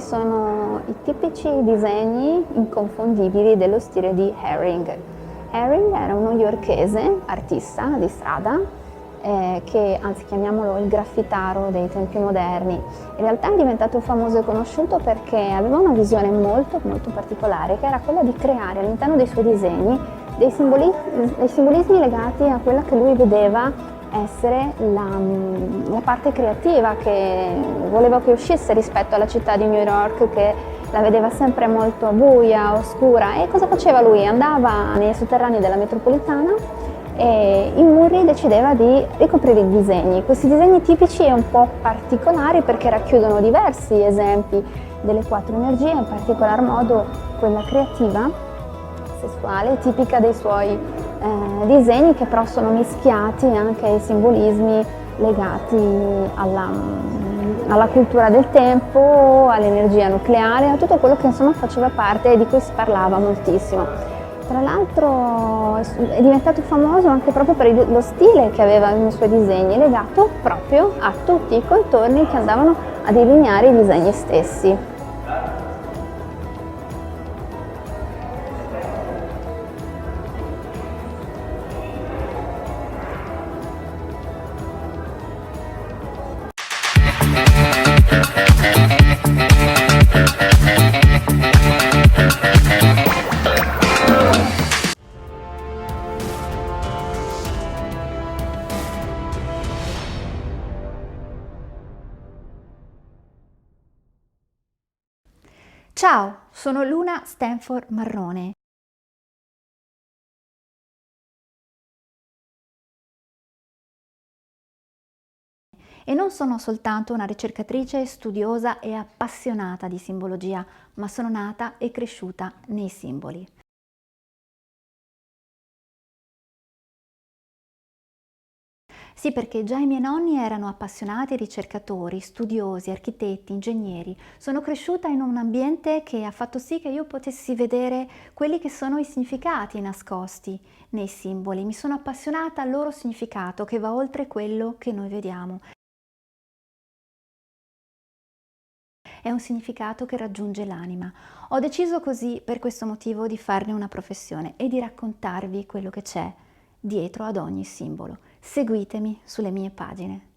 sono i tipici disegni inconfondibili dello stile di Haring. Haring era un newyorkese, artista di strada, che anzi chiamiamolo il graffitaro dei tempi moderni. In realtà è diventato famoso e conosciuto perché aveva una visione molto particolare, che era quella di creare all'interno dei suoi disegni dei simbolismi legati a quella che lui vedeva essere la parte creativa che voleva che uscisse rispetto alla città di New York, che la vedeva sempre molto buia, oscura. E cosa faceva lui? Andava nei sotterranei della metropolitana e in muri decideva di ricoprire i disegni. Questi disegni tipici e un po' particolari perché racchiudono diversi esempi delle quattro energie, in particolar modo quella creativa, sessuale, tipica dei suoi disegni, che però sono mischiati anche ai simbolismi legati alla cultura del tempo, all'energia nucleare, a tutto quello che insomma faceva parte e di cui si parlava moltissimo. Tra l'altro è diventato famoso anche proprio per lo stile che aveva nei suoi disegni, legato proprio a tutti i contorni che andavano a delineare i disegni stessi. Ciao, sono Luna Stanford Marrone. E non sono soltanto una ricercatrice studiosa e appassionata di simbologia, ma sono nata e cresciuta nei simboli. Sì, perché già i miei nonni erano appassionati ricercatori, studiosi, architetti, ingegneri. Sono cresciuta in un ambiente che ha fatto sì che io potessi vedere quelli che sono i significati nascosti nei simboli. Mi sono appassionata al loro significato che va oltre quello che noi vediamo. È un significato che raggiunge l'anima. Ho deciso così, per questo motivo, di farne una professione e di raccontarvi quello che c'è dietro ad ogni simbolo. Seguitemi sulle mie pagine.